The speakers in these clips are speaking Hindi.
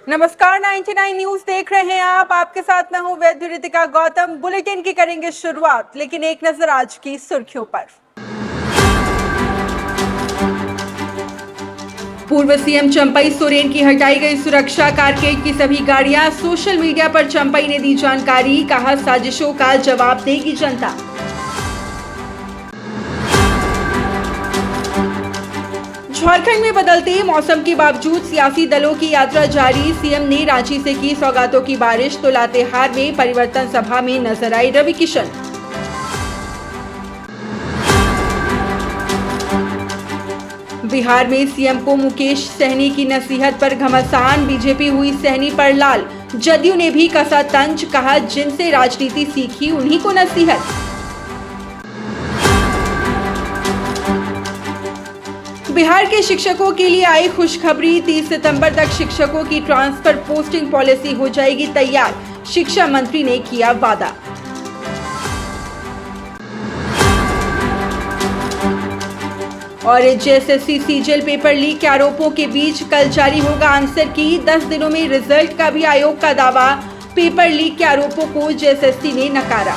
नमस्कार, 99 न्यूज देख रहे हैं आप। आपके साथ मैं हूं वैद्य रितिका गौतम। बुलेटिन की करेंगे शुरुआत, लेकिन एक नजर आज की सुर्खियों पर। पूर्व सीएम चंपई सोरेन की हटाई गई सुरक्षा कारकेड की सभी गाड़ियां। सोशल मीडिया पर चंपई ने दी जानकारी, कहा साजिशों का जवाब देगी जनता। झारखंड में बदलते मौसम के बावजूद सियासी दलों की यात्रा जारी। सीएम ने रांची से की सौगातों की बारिश, तो लातेहार में परिवर्तन सभा में नजर आई रवि किशन। बिहार में सीएम को मुकेश सहनी की नसीहत पर घमासान। बीजेपी हुई सहनी पर लाल। जदयू ने भी कसा तंज, कहा जिनसे राजनीति सीखी उन्हीं को नसीहत। बिहार के शिक्षकों के लिए आई खुशखबरी। 30 सितंबर तक शिक्षकों की ट्रांसफर पोस्टिंग पॉलिसी हो जाएगी तैयार, शिक्षा मंत्री ने किया वादा। और जेएसएससी सीजीएल पेपर लीक के आरोपों के बीच कल जारी होगा आंसर की। 10 दिनों में रिजल्ट का भी आयोग का दावा। पेपर लीक के आरोपों को जेएसएससी ने नकारा।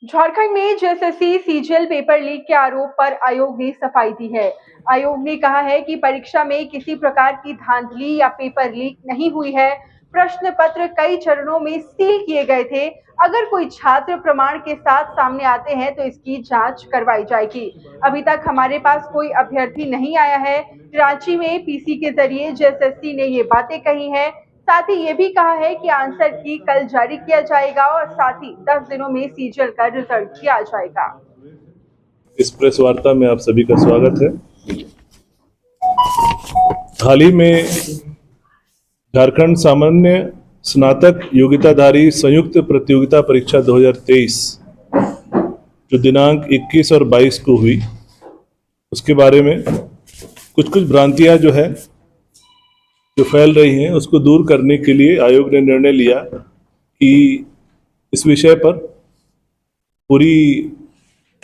झारखंड में जेएसएससी सीजीएल पेपर लीक के आरोप पर आयोग ने सफाई दी है। आयोग ने कहा है कि परीक्षा में किसी प्रकार की धांधली या पेपर लीक नहीं हुई है। प्रश्न पत्र कई चरणों में सील किए गए थे। अगर कोई छात्र प्रमाण के साथ सामने आते हैं तो इसकी जांच करवाई जाएगी। अभी तक हमारे पास कोई अभ्यर्थी नहीं आया है। रांची में पीसी के जरिए जेएसएससी ने ये बातें कही हैं। साथ ही ये भी कहा है कि आंसर की कल जारी किया जाएगा और साथ ही 10 दिनों में सीजीएल का रिजल्ट भी आ जाएगा। इस प्रेस वार्ता में आप सभी का स्वागत है। हाल ही में झारखंड सामान्य स्नातक योग्यताधारी संयुक्त प्रतियोगिता परीक्षा 2023 जो दिनांक 21 और 22 को हुई, उसके बारे में कुछ भ्रांतियां जो फैल रही हैं उसको दूर करने के लिए आयोग ने निर्णय लिया कि इस विषय पर पूरी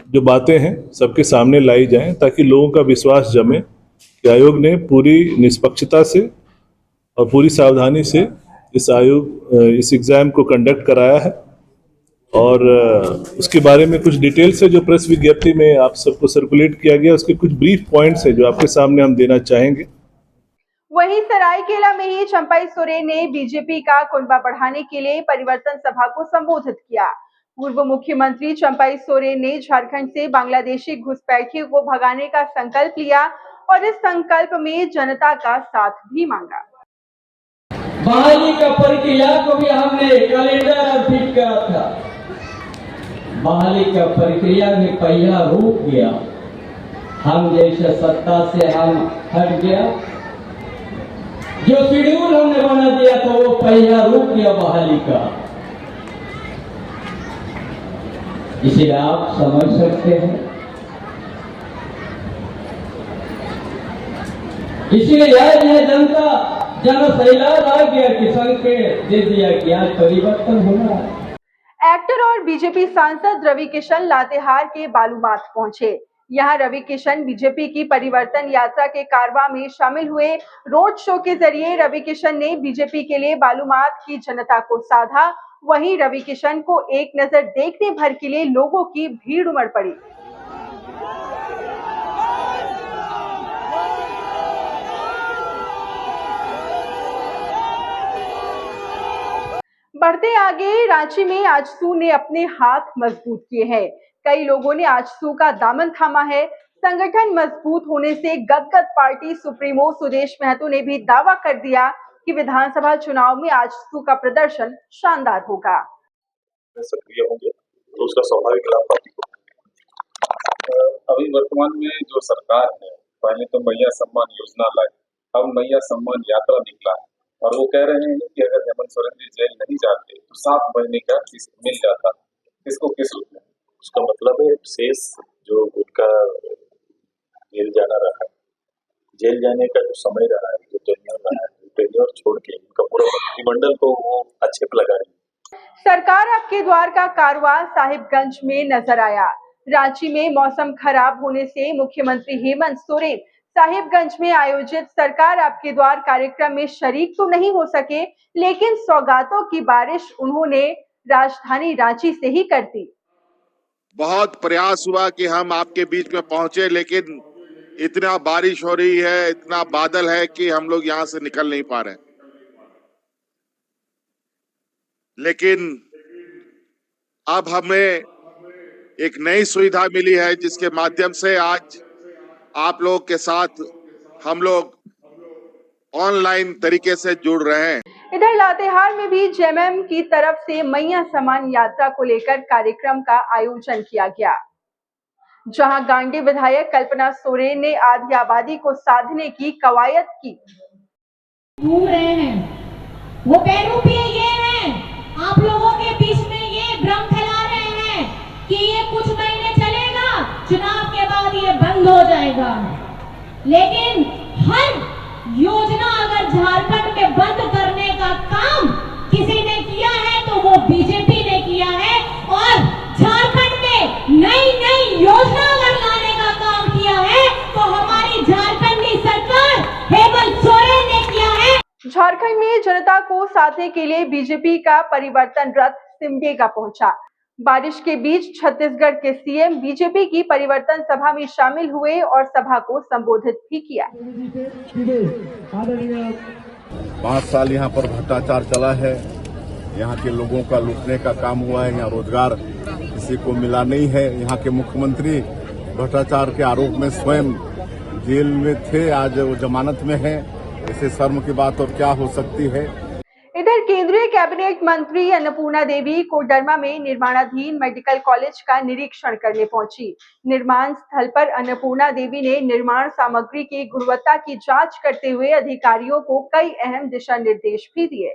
जो बातें हैं सबके सामने लाई जाएं, ताकि लोगों का विश्वास जमे कि आयोग ने पूरी निष्पक्षता से और पूरी सावधानी से इस एग्ज़ाम को कंडक्ट कराया है। और उसके बारे में कुछ डिटेल से जो प्रेस विज्ञप्ति में आप सबको सर्कुलेट किया गया, उसके कुछ ब्रीफ पॉइंट्स हैं जो आपके सामने हम देना चाहेंगे। वहीं सरायकेला में ही चंपई सोरेन ने बीजेपी का कुनबा बढ़ाने के लिए परिवर्तन सभा को संबोधित किया। पूर्व मुख्यमंत्री चंपई सोरेन ने झारखंड से बांग्लादेशी घुसपैठियों को भगाने का संकल्प लिया और इस संकल्प में जनता का साथ भी मांगा। बहाली का प्रक्रिया को भी हमने कैलेंडर फिट करा था। बहाली का प्रक्रिया में पहला रूप गया, हम जैसे सत्ता से हम हट गया। जो शेड्यूल हमने बना दिया था वो पहला रूप गया बहाली का। इसे आप समझ सकते हैं। इसलिए यह जनता जन सैलाब आ गया, किसान के दे दिया कि आज परिवर्तन होना है। एक्टर और बीजेपी सांसद रवि किशन लातेहार के बालूमाथ पहुंचे। यहाँ रवि किशन बीजेपी की परिवर्तन यात्रा के कारवां में शामिल हुए। रोड शो के जरिए रवि किशन ने बीजेपी के लिए बालूमाथ की जनता को साधा। वहीं रवि किशन को एक नजर देखने भर के लिए लोगों की भीड़ उमड़ पड़ी। बढ़ते आगे, रांची में आजसू ने अपने हाथ मजबूत किए हैं। कई लोगों ने आजसू का दामन थामा है। संगठन मजबूत होने से गदगद पार्टी सुप्रीमो सुदेश महतो ने भी दावा कर दिया कि विधानसभा चुनाव में आजसू का प्रदर्शन शानदार होगा। सक्रिय होंगे तो उसका स्वाभाविक लाभ पार्टी को। अभी वर्तमान में जो सरकार है, पहले तो मैया सम्मान योजना लाई, अब मैया सम्मान यात्रा निकला है और वो कह रहे हैं कि अगर हेमंत सोरेन जी जेल नहीं जाते तो 7 महीने का किस्त मिल जाता। किसको किस रूप में? उसका मतलब है शेष जो उनका जेल जाना रहा है, जेल जाने का जो समय रहा है, जो टेन्योर रहा है, टेन्योर छोड़ के उनका पूरा मंत्रिमंडल को वो अच्छे पे लगा रही है। सरकार आपके द्वार का कारवां साहिबगंज में नजर आया। रांची में मौसम खराब होने से मुख्यमंत्री हेमंत सोरेन साहिबगंज में आयोजित सरकार आपके द्वार कार्यक्रम में शरीक तो नहीं हो सके, लेकिन सौगातों की बारिश उन्होंने राजधानी रांची से ही कर दी। बहुत प्रयास हुआ कि हम आपके बीच में पहुंचे, लेकिन इतना बारिश हो रही है, इतना बादल है कि हम लोग यहां से निकल नहीं पा रहे। लेकिन अब हमें एक नई सुविधा मिली है, जिसके माध्यम से आज आप लोग के साथ हम लोग ऑनलाइन तरीके से जुड़ रहे हैं। इधर लातेहार में भी जेएमएम की तरफ से मैया सम्मान यात्रा को लेकर कार्यक्रम का आयोजन किया गया, जहां गांडी विधायक कल्पना सोरेन ने आधी आबादी को साधने की कवायद की। घूम रहे हैं वो पैरों पे ये हैं, आप लोगों के बीच में ये भ्रम फैला रहे हैं कि ये कुछ महीने चलेगा, चुनाव के बाद ये बंद हो जाएगा। लेकिन हर योजना अगर झारखंड में बंद करने का काम किसी ने किया है तो वो बीजेपी ने किया है, और झारखंड में नई नई योजना अगर लाने का काम किया है तो हमारी झारखंडी सरकार हेमंत सोरेन ने किया है। झारखंड में जनता को साधने के लिए बीजेपी का परिवर्तन रथ सिमडेगा पहुंचा। बारिश के बीच छत्तीसगढ़ के सीएम बीजेपी की परिवर्तन सभा में शामिल हुए और सभा को संबोधित भी किया। 5 साल यहाँ पर भ्रष्टाचार चला है, यहाँ के लोगों का लूटने का काम हुआ है, यहाँ रोजगार किसी को मिला नहीं है। यहाँ के मुख्यमंत्री भ्रष्टाचार के आरोप में स्वयं जेल में थे, आज वो जमानत में है। इससे शर्म की बात और क्या हो सकती है। इधर केंद्रीय कैबिनेट मंत्री अन्नपूर्णा देवी कोडरमा में निर्माणाधीन मेडिकल कॉलेज का निरीक्षण करने पहुंची। निर्माण स्थल पर अन्नपूर्णा देवी ने निर्माण सामग्री की गुणवत्ता की जांच करते हुए अधिकारियों को कई अहम दिशा निर्देश भी दिए।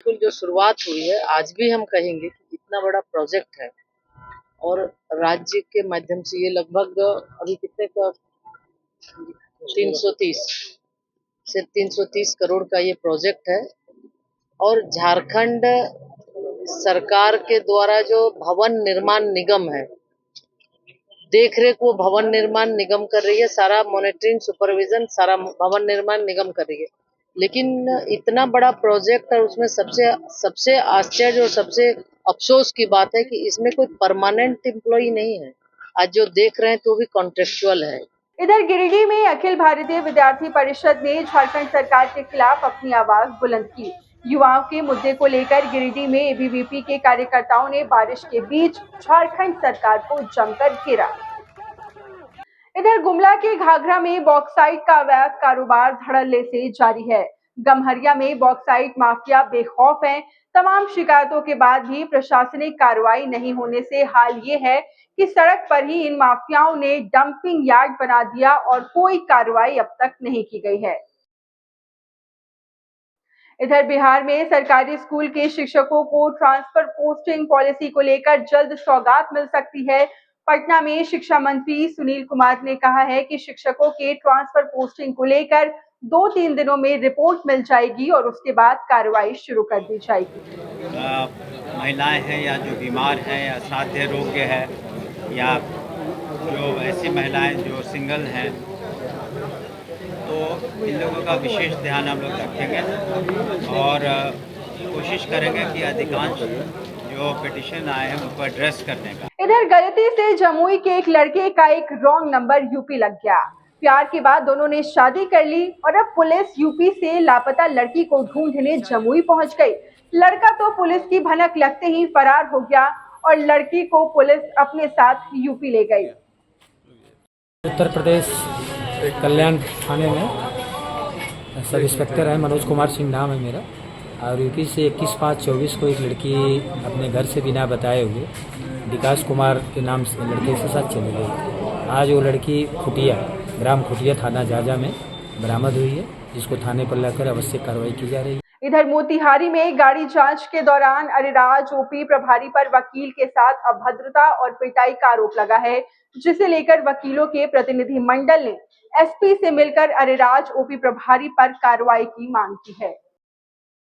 जो शुरुआत हुई है, आज भी हम कहेंगे कि इतना बड़ा प्रोजेक्ट है और राज्य के माध्यम से ये लगभग अभी कितने का 330 करोड़ का ये प्रोजेक्ट है। और झारखंड सरकार के द्वारा जो भवन निर्माण निगम है, देखरेख वो भवन निर्माण निगम कर रही है, सारा मॉनिटरिंग सुपरविजन सारा भवन निर्माण निगम कर रही है। लेकिन इतना बड़ा प्रोजेक्ट और उसमें सबसे आश्चर्य और सबसे अफसोस की बात है कि इसमें कोई परमानेंट एम्प्लॉई नहीं है। आज जो देख रहे हैं तो भी कॉन्ट्रेक्चुअल है। इधर गिरिडीह में अखिल भारतीय विद्यार्थी परिषद ने झारखंड सरकार के खिलाफ अपनी आवाज बुलंद की। युवाओं के मुद्दे को लेकर गिरिडीह में एबीवीपी के कार्यकर्ताओं ने बारिश के बीच झारखंड सरकार को जमकर घेरा। इधर गुमला के घाघरा में बॉक्साइट का अवैध कारोबार धड़ल्ले से जारी है। गम्हरिया में बॉक्साइट माफिया बेखौफ हैं। तमाम शिकायतों के बाद भी प्रशासनिक कार्रवाई नहीं होने से हाल ये है कि सड़क पर ही इन माफियाओं ने डंपिंग यार्ड बना दिया और कोई कार्रवाई अब तक नहीं की गई है। इधर बिहार में सरकारी स्कूल के शिक्षकों को ट्रांसफर पोस्टिंग पॉलिसी को लेकर जल्द सौगात मिल सकती है। पटना में शिक्षा मंत्री सुनील कुमार ने कहा है कि शिक्षकों के ट्रांसफर पोस्टिंग को लेकर 2-3 दिनों में रिपोर्ट मिल जाएगी और उसके बाद कार्रवाई शुरू कर दी जाएगी। महिलाएं हैं या जो बीमार हैं या साध्य रोग्य है या जो ऐसी महिलाएं जो सिंगल हैं, तो इन लोगों का विशेष ध्यान हम लोग रखेंगे और कोशिश करेंगे कि अधिकांश जो पिटीशन आए हैं उनको एड्रेस करने का। इधर गलती से जमुई के एक लड़के का एक रॉन्ग नंबर यूपी लग गया। प्यार के बाद दोनों ने शादी कर ली और अब पुलिस यूपी से लापता लड़की को ढूंढने जमुई पहुंच गई। लड़का तो पुलिस की भनक लगते ही फरार हो गया और लड़की को पुलिस अपने साथ यूपी ले गई। उत्तर प्रदेश कल्याण थाने में सब इंस्पेक्टर है, मनोज कुमार सिंह नाम है मेरा, और यूपी से 21/5/24 को एक लड़की अपने घर से बिना बताए हुए विकास कुमार के नाम से लड़के के साथ चली गई। आज वो लड़की खुटिया ग्राम खुटिया थाना जाजा में बरामद हुई है, जिसको थाने पर लाकर आवश्यक कार्रवाई की जा रही है। इधर मोतिहारी में गाड़ी जांच के दौरान अरेराज ओपी प्रभारी पर वकील के साथ अभद्रता और पिटाई का आरोप लगा है, जिसे लेकर वकीलों के प्रतिनिधि मंडल ने एसपी से मिलकर अरेराज ओपी प्रभारी पर कार्रवाई की मांग की है।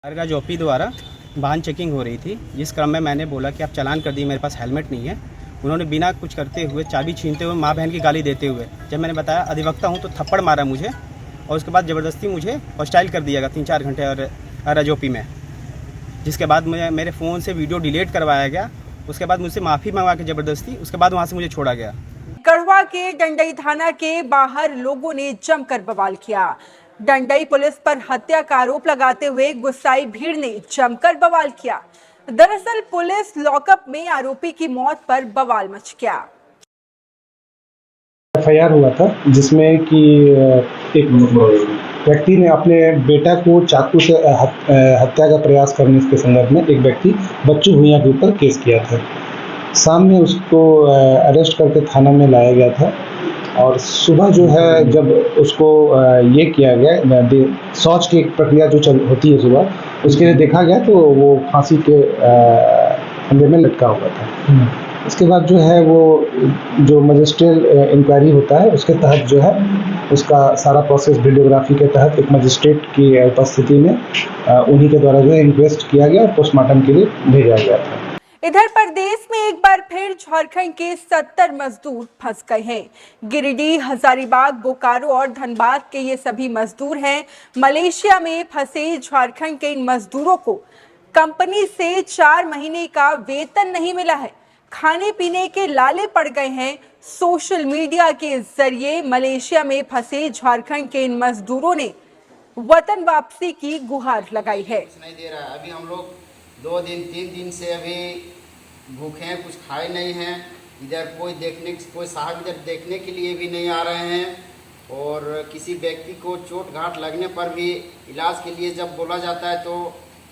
अरेराज ओपी द्वारा वाहन चेकिंग हो रही थी, जिस क्रम में मैंने बोला कि आप चालान कर दिए, मेरे पास हेलमेट नहीं है। उन्होंने बिना कुछ करते हुए चाबी छीनते हुए माँ बहन की गाली देते हुए, जब मैंने बताया अधिवक्ता हूँ तो थप्पड़ मारा मुझे और उसके बाद ज़बरदस्ती मुझे हॉस्टाइल कर दिया गया 3-4 घंटे और रजोपी में, जिसके बाद मुझे मेरे फ़ोन से वीडियो डिलीट करवाया गया। उसके बाद मुझसे माफ़ी मंगवा के ज़बरदस्ती, उसके बाद वहाँ से मुझे छोड़ा गया। गढ़वा के डंडई थाना के बाहर लोगों ने जमकर बवाल किया। डंडई पुलिस पर हत्या का आरोप लगाते हुए गुस्साई भीड़ ने जमकर बवाल किया। दरअसल पुलिस लॉकअप में आरोपी की मौत पर बवाल मच गया। FIR हुआ था जिसमें कि एक व्यक्ति ने अपने बेटा को चाकू से हत्या का प्रयास करने के संदर्भ में एक व्यक्ति बच्चू भुइयां के ऊपर केस किया था। शाम में उसको अरेस्ट करके थाना में लाया गया था और सुबह जो है जब उसको ये किया गया, शौच की एक प्रक्रिया जो होती है सुबह, उसके लिए देखा गया तो वो फांसी के फंदे में लटका हुआ था। उसके बाद जो है वो जो मजिस्ट्रियल इंक्वायरी होता है उसके तहत जो है उसका सारा प्रोसेस वीडियोग्राफी के तहत एक मजिस्ट्रेट की उपस्थिति में उन्हीं के द्वारा जो है इंक्वेस्ट किया गया और पोस्टमार्टम के लिए भेजा गया था। इधर प्रदेश में एक बार फिर झारखंड के 70 मजदूर फंस गए हैं। गिरिडीह, हजारीबाग, बोकारो और धनबाद के ये सभी मजदूर हैं। मलेशिया में फंसे झारखंड के इन मजदूरों को कंपनी से 4 महीने का वेतन नहीं मिला है। खाने पीने के लाले पड़ गए हैं। सोशल मीडिया के जरिए मलेशिया में फंसे झारखंड के इन मजदूरों ने वतन वापसी की गुहार लगाई है। नहीं दे रहा है। अभी हम लोग 2 दिन 3 दिन से अभी भूखे हैं, कुछ खाए नहीं हैं। इधर कोई साहब इधर देखने के लिए भी नहीं आ रहे हैं और किसी व्यक्ति को चोट घाट लगने पर भी इलाज के लिए जब बोला जाता है तो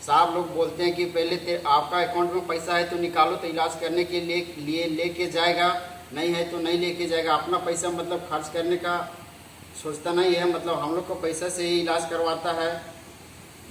साहब लोग बोलते हैं कि पहले आपका अकाउंट में पैसा है तो निकालो, तो इलाज करने के लिए लेके जाएगा, नहीं है तो नहीं लेके जाएगा। अपना पैसा मतलब खर्च करने का सोचता नहीं है, मतलब हम लोग को पैसा से ही इलाज करवाता है।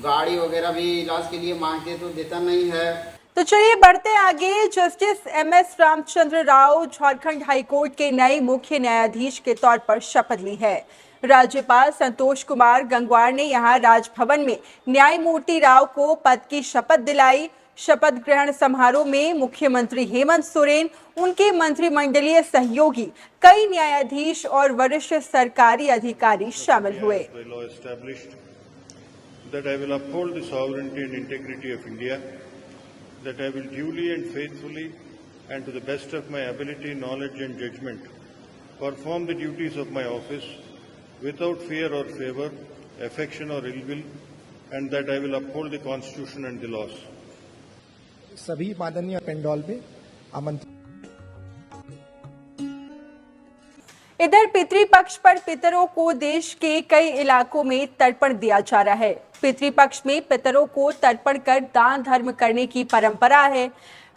गाड़ी वगैरह भी इलाज के लिए मांगते तो देता नहीं है। तो चलिए बढ़ते आगे। Justice MS Ramchandra Rao Jharkhand high court के नए मुख्य न्यायाधीश के तौर पर शपथ ली है। राज्यपाल संतोष कुमार गंगवार ने यहां राजभवन में न्यायमूर्ति राव को पद की शपथ दिलाई। शपथ ग्रहण समारोह में मुख्यमंत्री हेमंत सोरेन, उनके मंत्रिमंडलीय सहयोगी, कई न्यायाधीश और वरिष्ठ सरकारी अधिकारी शामिल हुए। That I will uphold the sovereignty and integrity of India, that I will duly and faithfully and to the best of my ability, knowledge and judgment perform the duties of my office without fear or favor, affection or ill will, and that I will uphold the Constitution and the laws. सभी माननीय पेंडॉल में आमंत्रित। इधर पितृपक्ष पर पितरों को देश के कई इलाकों में तर्पण दिया जा रहा है। पितृपक्ष में पितरों को तर्पण कर दान धर्म करने की परंपरा है।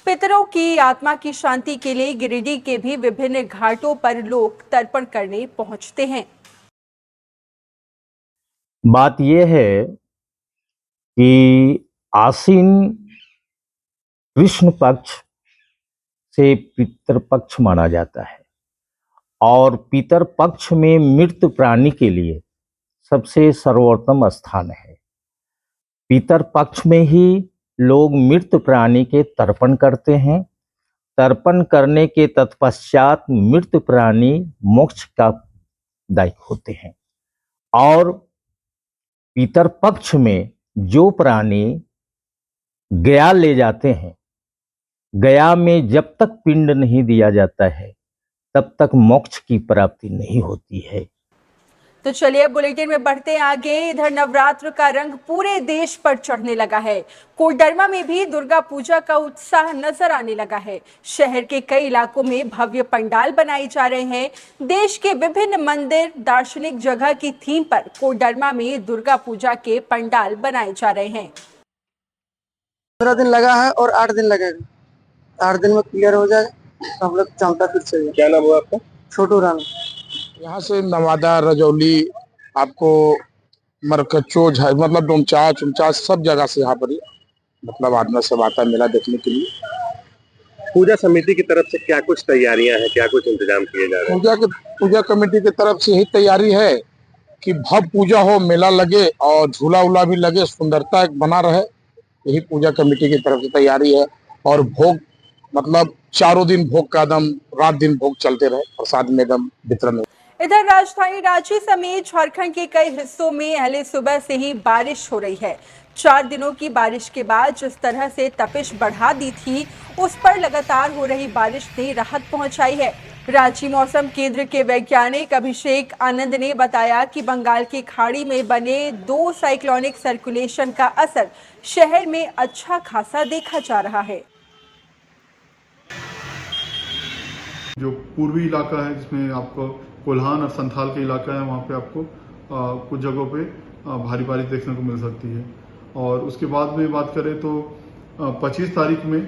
पितरों की आत्मा की शांति के लिए गिरिडीह के भी विभिन्न घाटों पर लोग तर्पण करने पहुंचते हैं। बात यह है कि आसीन कृष्ण पक्ष से पितृपक्ष माना जाता है और पितर पक्ष में मृत प्राणी के लिए सबसे सर्वोत्तम स्थान है। पितर पक्ष में ही लोग मृत प्राणी के तर्पण करते हैं। तर्पण करने के तत्पश्चात मृत प्राणी मोक्ष का दायक होते हैं और पितर पक्ष में जो प्राणी गया ले जाते हैं, गया में जब तक पिंड नहीं दिया जाता है तब तक मोक्ष की प्राप्ति नहीं होती है। तो चलिए बुलेटिन में बढ़ते आगे। इधर नवरात्र का रंग पूरे देश पर चढ़ने लगा है। कोडरमा में भी दुर्गा पूजा का उत्साह नजर आने लगा है। शहर के कई इलाकों में भव्य पंडाल बनाए जा रहे हैं। देश के विभिन्न मंदिर, दार्शनिक जगह की थीम पर कोडरमा में दुर्गा पूजा के पंडाल बनाए जा रहे हैं। 15 दिन लगा है और 8 दिन लगेगा। 8 दिन में क्लियर हो जाएगा, हम लोग चमता फिर से। क्या नाम हुआ आपका? छोटू राम। यहाँ से नवादा, रजौली, आपको मरकच्चो, मतलब डोमचाच सब जगह से यहाँ पर मतलब आदमी सब आता है मेला देखने के लिए। पूजा समिति की तरफ से क्या कुछ तैयारियां हैं, क्या कुछ इंतजाम किए जा रहे हैं? पूजा कमेटी की तरफ से यही तैयारी है कि भव्य पूजा हो, मेला लगे और झूला उला भी लगे, सुंदरता एक बना रहे, यही पूजा कमेटी की तरफ से तैयारी है। और भोग मतलब चारों दिन भोग का दम, रात दिन भोग चलते रहे, प्रसाद में दम वितरण। इधर राजधानी रांची समेत झारखंड के कई हिस्सों में अहले सुबह से ही बारिश हो रही है। 4 दिनों की बारिश के बाद जिस तरह से तपिश बढ़ा दी थी, उस पर लगातार हो रही बारिश ने राहत पहुंचाई है। रांची मौसम केंद्र के वैज्ञानिक अभिषेक आनंद ने बताया कि बंगाल की खाड़ी में बने 2 साइक्लोनिक सर्कुलेशन का असर शहर में अच्छा खासा देखा जा रहा है। जो पूर्वी इलाका है जिसमें आपको कोल्हान और संथाल का इलाका है, वहाँ पे आपको कुछ जगहों पे भारी बारिश देखने को मिल सकती है। और उसके बाद में बात करें तो 25 तारीख में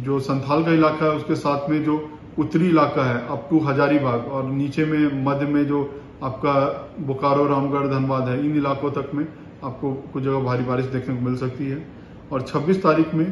जो संथाल का इलाका है उसके साथ में जो उत्तरी इलाका है अप टू हजारीबाग और नीचे में मध्य में जो आपका बोकारो, रामगढ़, धनबाद है, इन इलाकों तक में आपको कुछ जगह भारी बारिश देखने को मिल सकती है। और 26 तारीख में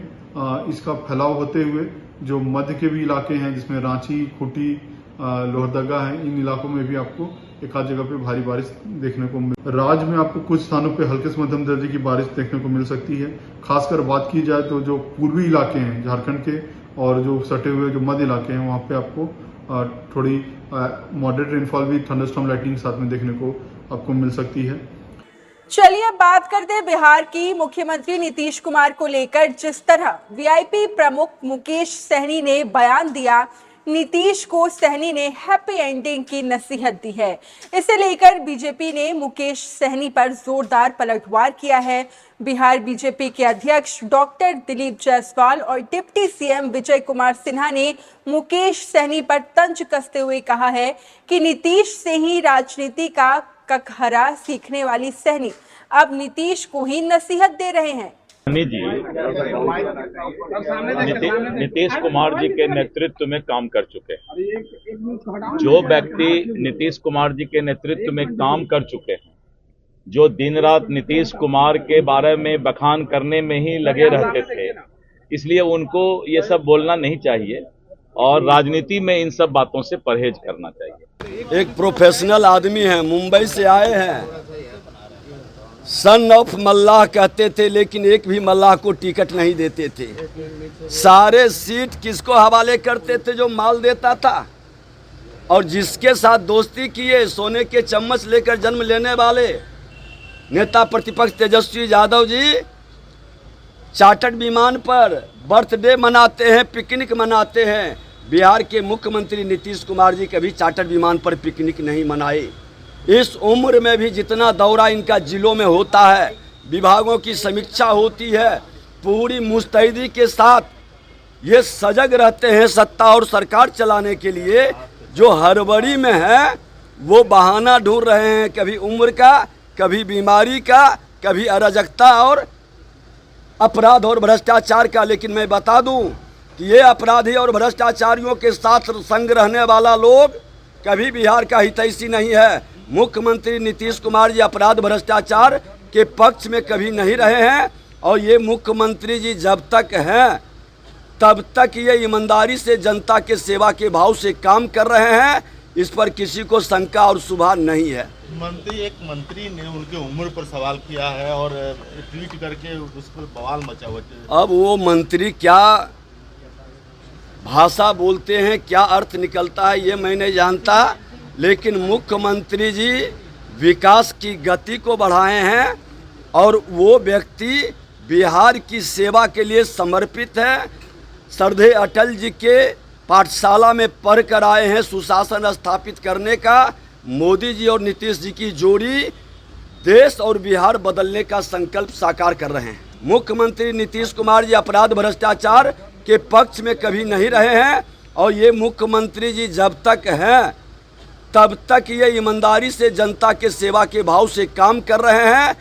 इसका फैलाव होते हुए जो मध्य के भी इलाके हैं जिसमें रांची, खूंटी, लोहरदगा है, इन इलाकों में भी आपको एक आध जगह पे भारी बारिश देखने को मिल। राज्य में आपको कुछ स्थानों पे हल्के से मध्यम दर्जे की बारिश देखने को मिल सकती है। खासकर बात की जाए तो जो पूर्वी इलाके हैं झारखंड के और जो सटे हुए जो मध्य इलाके हैं, वहाँ पे आपको थोड़ी मॉडरेट रेनफॉल भी थंडरस्टॉर्म लाइटनिंग साथ में देखने को आपको मिल सकती है। चलिए अब बात करते हैं बिहार की। मुख्यमंत्री नीतीश कुमार को लेकर जिस तरह वीआईपी प्रमुख मुकेश सहनी ने बयान दिया, नीतीश को सहनी ने हैप्पी एंडिंग की नसीहत दी है। इसे लेकर बीजेपी ने मुकेश सहनी पर जोरदार पलटवार किया है। बिहार बीजेपी के अध्यक्ष डॉक्टर दिलीप जायसवाल और डिप्टी सीएम विजय कुमार सिन्हा ने मुकेश सहनी पर तंज कसते हुए कहा है कि नीतीश से ही राजनीति का ककहरा सीखने वाली सहनी अब नीतीश को ही नसीहत दे रहे हैं। नीतीश कुमार जी के नेतृत्व में काम कर चुके हैं। जो व्यक्ति नीतीश कुमार जी के नेतृत्व में काम कर चुके हैं, जो दिन रात नीतीश कुमार के बारे में बखान करने में ही लगे रहते थे, इसलिए उनको ये सब बोलना नहीं चाहिए और राजनीति में इन सब बातों से परहेज करना चाहिए। एक प्रोफेशनल आदमी है, मुंबई से आए हैं, सन ऑफ मल्लाह कहते थे, लेकिन एक भी मल्लाह को टिकट नहीं देते थे। सारे सीट किसको हवाले करते थे? जो माल देता था। और जिसके साथ दोस्ती किए, सोने के चम्मच लेकर जन्म लेने वाले नेता प्रतिपक्ष तेजस्वी यादव जी चार्टर्ड विमान पर बर्थडे मनाते हैं, पिकनिक मनाते हैं। बिहार के मुख्यमंत्री नीतीश कुमार जी कभी चार्टर्ड विमान पर पिकनिक नहीं मनाए। इस उम्र में भी जितना दौरा इनका जिलों में होता है, विभागों की समीक्षा होती है, पूरी मुस्तैदी के साथ ये सजग रहते हैं सत्ता और सरकार चलाने के लिए। जो हड़बड़ी में है वो बहाना ढूंढ रहे हैं, कभी उम्र का, कभी बीमारी का, कभी अराजकता और अपराध और भ्रष्टाचार का। लेकिन मैं बता दूं कि ये अपराधी और भ्रष्टाचारियों के साथ संग रहने वाला लोग कभी बिहार का हितैषी नहीं है। मुख्यमंत्री नीतीश कुमार जी अपराध भ्रष्टाचार के पक्ष में कभी नहीं रहे हैं और ये मुख्यमंत्री जी जब तक हैं तब तक ये ईमानदारी से जनता के सेवा के भाव से काम कर रहे हैं। इस पर किसी को शंका और शुभा नहीं है। एक मंत्री ने उनके उम्र पर सवाल किया है और ट्वीट करके उस पर बवाल मचा हुआ है। अब वो मंत्री क्या भाषा बोलते हैं, क्या अर्थ निकलता है, ये मैं नहीं जानता, लेकिन मुख्यमंत्री जी विकास की गति को बढ़ाए हैं और वो व्यक्ति बिहार की सेवा के लिए समर्पित है। श्रद्धेय अटल जी के पाठशाला में पढ़ कर आए हैं सुशासन स्थापित करने का। मोदी जी और नीतीश जी की जोड़ी देश और बिहार बदलने का संकल्प साकार कर रहे हैं। मुख्यमंत्री नीतीश कुमार जी अपराध भ्रष्टाचार के पक्ष में कभी नहीं रहे हैं और ये मुख्यमंत्री जी जब तक हैं तब तक ये ईमानदारी से जनता के सेवा के भाव से काम कर रहे हैं।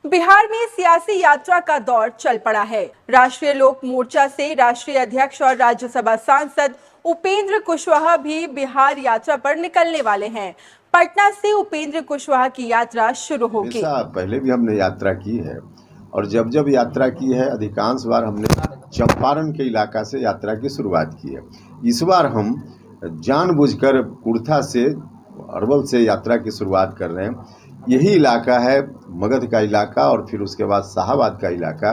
बिहार में सियासी यात्रा का दौर चल पड़ा है। राष्ट्रीय लोक मोर्चा से राष्ट्रीय अध्यक्ष और राज्यसभा सांसद उपेंद्र कुशवाहा भी बिहार यात्रा पर निकलने वाले हैं। पटना से उपेंद्र कुशवाहा की यात्रा शुरू होगी। पहले भी हमने यात्रा की है और जब जब यात्रा की है अधिकांश बार हमने चंपारण के इलाका से यात्रा की शुरुआत की है। इस बार हम जानबूझकर कुर्था से अरवल से यात्रा की शुरुआत कर रहे हैं। यही इलाका है मगध का इलाका और फिर उसके बाद शाहाबाद का इलाका,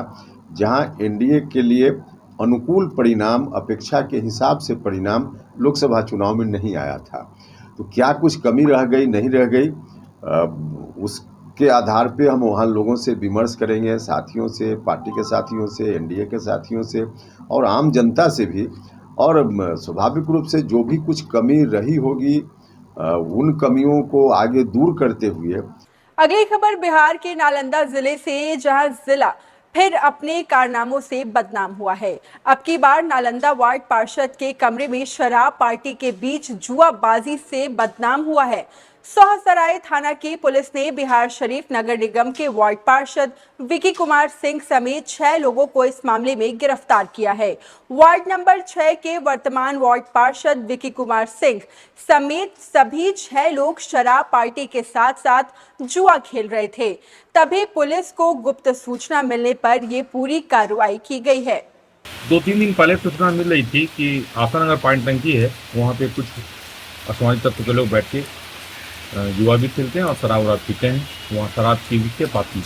जहां एनडीए के लिए अनुकूल परिणाम, अपेक्षा के हिसाब से परिणाम लोकसभा चुनाव में नहीं आया था। तो क्या कुछ कमी रह गई, नहीं रह गई, उसके आधार पे हम वहाँ लोगों से विमर्श करेंगे, साथियों से, पार्टी के साथियों से, एनडीए के साथियों से और आम जनता से भी। और स्वाभाविक रूप से जो भी कुछ कमी रही होगी उन कमियों को आगे दूर करते हुए। अगली खबर बिहार के नालंदा जिले से, जहां जिला फिर अपने कारनामों से बदनाम हुआ है। अब की बार नालंदा वार्ड पार्षद के कमरे में शराब पार्टी के बीच जुआबाजी से बदनाम हुआ है। सोहसराय थाना की पुलिस ने बिहार शरीफ नगर निगम के वार्ड पार्षद विकी कुमार सिंह समेत 6 लोगों को इस मामले में गिरफ्तार किया है। वार्ड नंबर 6 के वर्तमान वार्ड पार्षद विकी कुमार सिंह समेत सभी 6 लोग शराब पार्टी के साथ साथ जुआ खेल रहे थे। तभी पुलिस को गुप्त सूचना मिलने पर ये पूरी कार्रवाई की गई है। 2-3 दिन पहले सूचना मिल रही थी कि आसानगर पानी टंकी है, वहाँ पे कुछ असामाजिक तत्व के लोग बैठ के जुआ भी खेलते हैं और शराब वराब पीते हैं। वहाँ शराब की भी के पाती,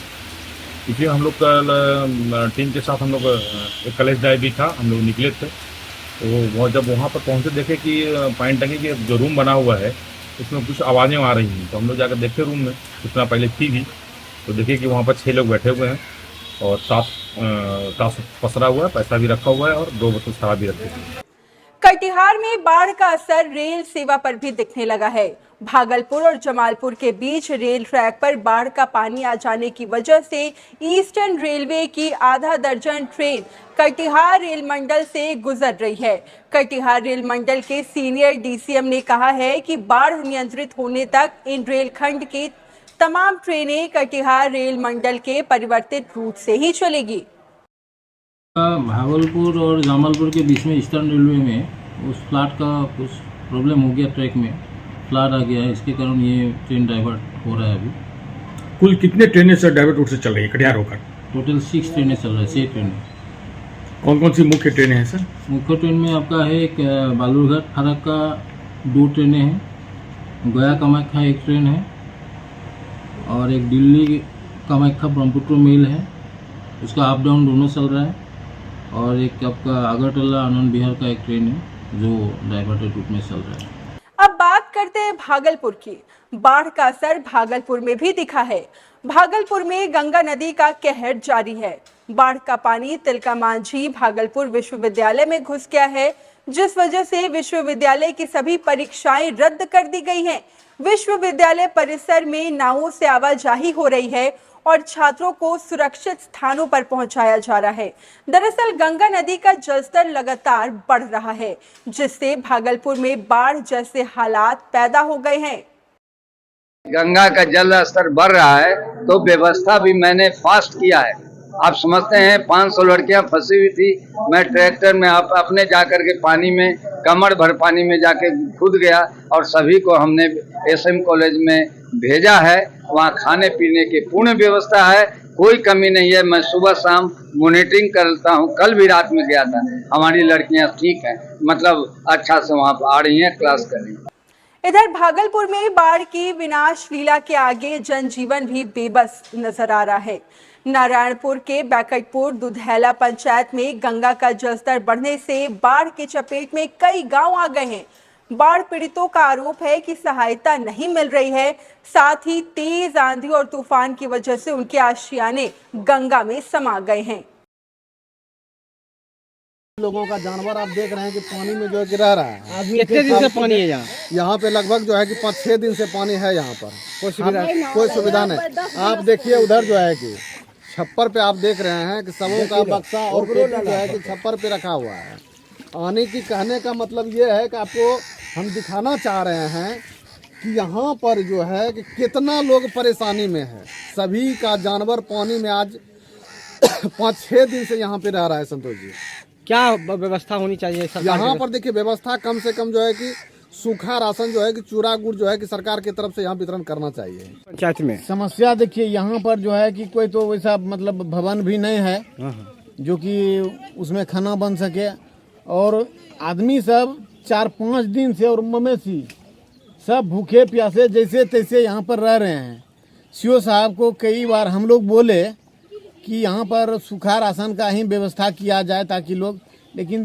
इसलिए हम लोग कल टीम के साथ हम लोग एक कलेश ड्राइव भी था, हम लोग निकले थे। तो वो जब वहाँ पर पहुँचे देखे कि पानी टंकी के जो रूम बना हुआ है उसमें कुछ आवाज़ें आ रही हैं। तो हम लोग जाकर देखे रूम में, सूचना पहले थी भी, तो देखे कि वहाँ पर 6 लोग बैठे हुए हैं और ताश पसरा हुआ है, पैसा भी रखा हुआ है और 2 बोतल शराब भी रखी हुई है। कटिहार में बाढ़ का असर रेल सेवा पर भी दिखने लगा है। भागलपुर और जमालपुर के बीच रेल ट्रैक पर बाढ़ का पानी आ जाने की वजह से ईस्टर्न रेलवे की आधा दर्जन ट्रेन कटिहार रेल मंडल से गुजर रही है। कटिहार रेल मंडल के सीनियर डीसीएम ने कहा है कि बाढ़ नियंत्रित होने तक इन रेलखंड की तमाम ट्रेनें कटिहार रेल मंडल के परिवर्तित रूट से ही चलेगी। भागलपुर और जमालपुर के बीच में ईस्टर्न रेलवे में उस फ्लैट का कुछ प्रॉब्लम हो गया, ट्रैक में फ्लैट आ गया है, इसके कारण ये ट्रेन डाइवर्ट हो रहा है। अभी कुल कितने ट्रेनें सर डाइवर्ट रूट से चल रही है कटिहार होकर? टोटल 6 ट्रेनें चल रही है, 6 ट्रेनें। कौन कौन सी मुख्य ट्रेनें हैं सर? मुख्य ट्रेन में आपका है एक बालूरघाट फरक्का 2 ट्रेनें हैं, गया कामाख्या 1 ट्रेन है और एक दिल्ली कामाख्या ब्रह्मपुत्र मेल है, उसका अप डाउन दोनों चल रहा है। और एक आपका अगरतला आनंद विहार का एक ट्रेन है जो डाइवर्टेड रूट में चल रहा है। अब बात करते हैं भागलपुर की। बाढ़ का असर भागलपुर में भी दिखा है। भागलपुर में गंगा नदी का कहर जारी है। बाढ़ का पानी तिलका मांझी भागलपुर विश्वविद्यालय में घुस गया है, जिस वजह से विश्वविद्यालय की सभी परीक्षाएं रद्द कर दी गई हैं। विश्वविद्यालय परिसर में नावों से आवाजाही हो रही है और छात्रों को सुरक्षित स्थानों पर पहुंचाया जा रहा है। दरअसल गंगा नदी का जलस्तर लगातार बढ़ रहा है, जिससे भागलपुर में बाढ़ जैसे हालात पैदा हो गए हैं। गंगा का जल स्तर बढ़ रहा है तो व्यवस्था भी मैंने फास्ट किया है। आप समझते हैं 500 लड़कियां फंसी हुई थी, मैं ट्रैक्टर में अपने जाकर के पानी में कमर भर पानी में जाके कूद गया और सभी को हमने एसएम कॉलेज में भेजा है। वहाँ खाने पीने की पूर्ण व्यवस्था है, कोई कमी नहीं है। मैं सुबह शाम मॉनिटरिंग करता हूँ, कल भी रात में गया था। हमारी लड़कियाँ ठीक हैं, मतलब अच्छा से वहाँ आ रही हैं, क्लास कर रही हैं। इधर भागलपुर में बाढ़ की विनाश लीला के आगे जनजीवन भी बेबस नजर आ रहा है। नारायणपुर के बैकटपुर दुधैला पंचायत में गंगा का जलस्तर बढ़ने से बाढ़ की चपेट में कई गांव आ गए हैं। बाढ़ पीड़ितों का आरोप है कि सहायता नहीं मिल रही है, साथ ही तेज आंधी और तूफान की वजह से उनके आशियाने गंगा में समा गए हैं। लोगों का जानवर आप देख रहे हैं कि पानी में जो है गिरा रहा है। कितने दिन से पानी है यहाँ पे लगभग जो है कि 5-6 दिन से पानी है यहाँ पर। कोई सुविधा नहीं। आप देखिए उधर जो है कि छप्पर पे आप देख रहे हैं कि सबों का बक्सा और पेटी जो है कि छप्पर पे रखा हुआ है। आने की कहने का मतलब ये है कि आपको हम दिखाना चाह रहे हैं कि यहाँ पर जो है कि कितना लोग परेशानी में है। सभी का जानवर पानी में आज 5-6 दिन से यहाँ पे रह रहा है। संतोष जी, क्या व्यवस्था होनी चाहिए यहाँ पर? देखिए व्यवस्था कम से कम जो है कि सूखा राशन जो है कि चूरा गुड़ जो है कि सरकार की तरफ से यहाँ वितरण करना चाहिए। पंचायत में समस्या देखिए यहाँ पर जो है कि कोई तो वैसा मतलब भवन भी नहीं है जो कि उसमें खाना बन सके, और आदमी सब 4-5 दिन से और मवेशी सब भूखे प्यासे जैसे तैसे यहाँ पर रह रहे हैं। सीओ साहब को कई बार हम लोग बोले कि यहाँ पर सूखा राशन का ही व्यवस्था किया जाए ताकि लोग लेकिन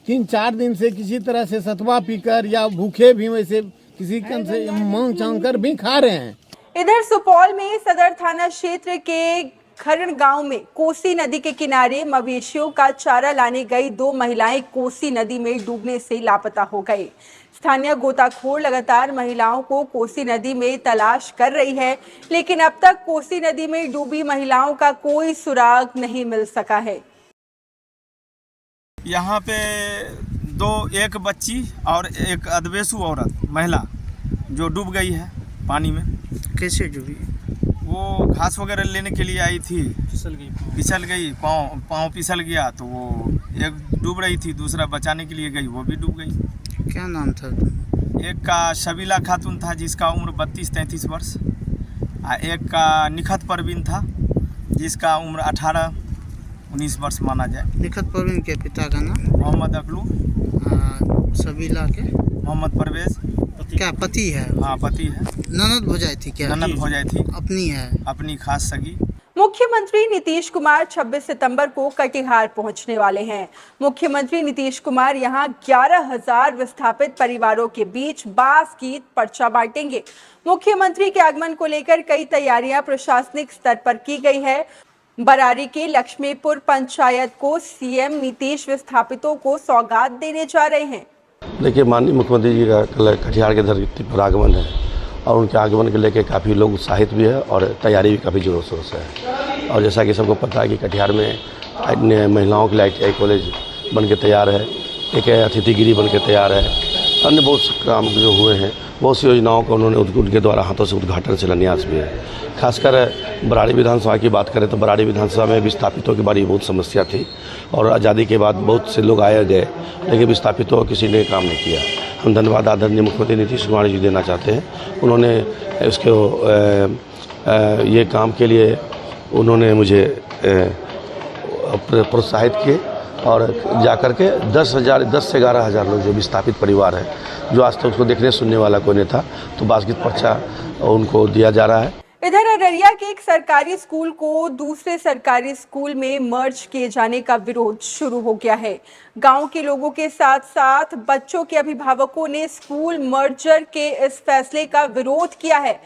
3-4 दिन से किसी तरह से सतवा पीकर या भूखे भी वैसे किसी कम से मांग चांग कर भी खा रहे हैं। इधर सुपौल में सदर थाना क्षेत्र के खरण गांव में कोसी नदी के किनारे मवेशियों का चारा लाने गई 2 महिलाएं कोसी नदी में डूबने से लापता हो गए। स्थानीय गोताखोर लगातार महिलाओं को कोसी नदी में तलाश कर रही है, लेकिन अब तक कोसी नदी में डूबी महिलाओं का कोई सुराग नहीं मिल सका है। यहाँ पे एक बच्ची और एक अदवेसु औरत महिला जो डूब गई है पानी में। कैसे डूबी? वो घास वगैरह लेने के लिए आई थी, फिसल गई, पाँव फिसल गया तो वो एक डूब रही थी, दूसरा बचाने के लिए गई, वो भी डूब गई। क्या नाम था? एक का शबीला खातून था जिसका उम्र 32-33 वर्ष, एक का निखत परवीन था जिसका उम्र 18-19 वर्ष माना जाए। निखत परवीन के पिता का नाम? मोहम्मद अकलू। शबीला के? मोहम्मद परवेज। क्या पति है? हाँ पति है। ननद भौजाई थी क्या? ननद भौजाई थी। अपनी है? अपनी खास सगी। मुख्यमंत्री नीतीश कुमार 26 सितंबर को कटिहार पहुंचने वाले हैं। मुख्यमंत्री नीतीश कुमार यहां 11,000 विस्थापित परिवारों के बीच बास की पर्चा बांटेंगे। मुख्यमंत्री के आगमन को लेकर कई तैयारियां प्रशासनिक स्तर पर की गई है। बरारी के लक्ष्मीपुर पंचायत को सीएम नीतीश विस्थापितों को सौगात देने जा रहे हैं। देखिए, माननीय मुख्यमंत्री जी का कल कटिहार के धरती पर आगमन है और उनके आगमन को लेकर काफ़ी लोग उत्साहित भी है और तैयारी भी काफ़ी जोरों शोरों से है। और जैसा कि सबको पता है कि कटिहार में महिलाओं के लिए ITI कॉलेज बन के तैयार है, एक अतिथि गिरी बन के तैयार है, अन्य बहुत से काम जो हुए हैं, बहुत सी योजनाओं का उन्होंने उनके द्वारा हाथों से उद्घाटन शिलान्यास भी है। खासकर बराड़ी विधानसभा की बात करें तो बराड़ी विधानसभा में विस्थापितों की बड़ी बहुत समस्या थी और आज़ादी के बाद बहुत से लोग आए गए, लेकिन विस्थापितों को किसी ने काम नहीं किया। हम धन्यवाद आदरणीय मुख्यमंत्री नीतीश कुमार जी देना चाहते हैं। उन्होंने इसको ये काम के लिए उन्होंने मुझे प्रोत्साहित किए और जाकर के 10 से 11,000 लोग जो विस्थापित परिवार है, जो आज तक उसको देखने सुनने वाला कोई नहीं था, तो बासगीत पर्चा उनको दिया जा रहा है। इधर अररिया के एक सरकारी स्कूल को दूसरे सरकारी स्कूल में मर्ज किए जाने का विरोध शुरू हो गया है। गांव के लोगों के साथ साथ बच्चों के अभिभावकों ने स्कूल मर्जर के इस फैसले का विरोध किया है।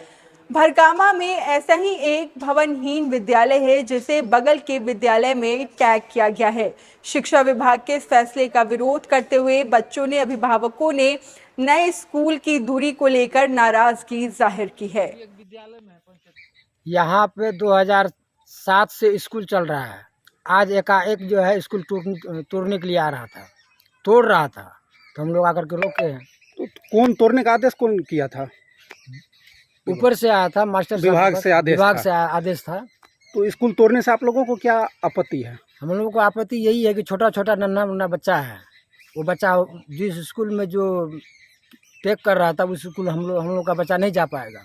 भरगामा में ऐसा ही एक भवनहीन विद्यालय है जिसे बगल के विद्यालय में टैग किया गया है। शिक्षा विभाग के इस फैसले का विरोध करते हुए बच्चों ने अभिभावकों ने नए स्कूल की दूरी को लेकर नाराजगी जाहिर की है। यहाँ पे 2007 से स्कूल चल रहा है। आज एकाएक जो है स्कूल तोड़ने के लिए आ रहा था, तोड़ रहा था, तो हम लोग आकर के रोके हैं। तो कौन तोड़ने का आदेश कौन किया था? ऊपर से आया था, मास्टर विभाग से आदेश था। तो स्कूल तोड़ने से आप लोगों को क्या आपत्ति है? हम लोगों को आपत्ति यही है कि छोटा छोटा नन्हा मुन्ना बच्चा है, वो बच्चा जिस स्कूल में जो टेक कर रहा था उस स्कूल हम लोग का बच्चा नहीं जा पाएगा।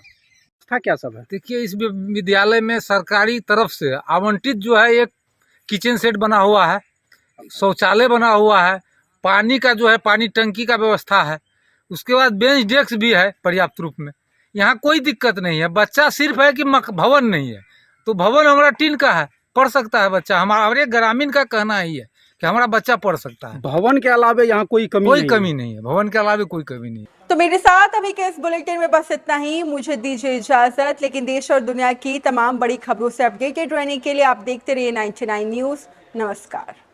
था क्या सब है? देखिए, इस विद्यालय में सरकारी तरफ से आवंटित जो है एक किचन सेट बना हुआ है, शौचालय बना हुआ है, पानी का जो है पानी टंकी का व्यवस्था है, उसके बाद बेंच डेस्क भी है पर्याप्त रूप में। यहाँ कोई दिक्कत नहीं है। बच्चा सिर्फ है कि भवन नहीं है, तो भवन हमारा टीन का है, पढ़ सकता है बच्चा। हमारे ग्रामीण का कहना ही है कि हमारा बच्चा पढ़ सकता है। भवन के अलावा यहाँ कोई कमी नहीं है। भवन के अलावा कोई कमी नहीं है। तो मेरे साथ अभी के इस बुलेटिन में बस इतना ही। मुझे दीजिए इजाजत, लेकिन देश और दुनिया की तमाम बड़ी खबरों से अपडेटेड रहने के लिए आप देखते रहिए 99 न्यूज़। नमस्कार।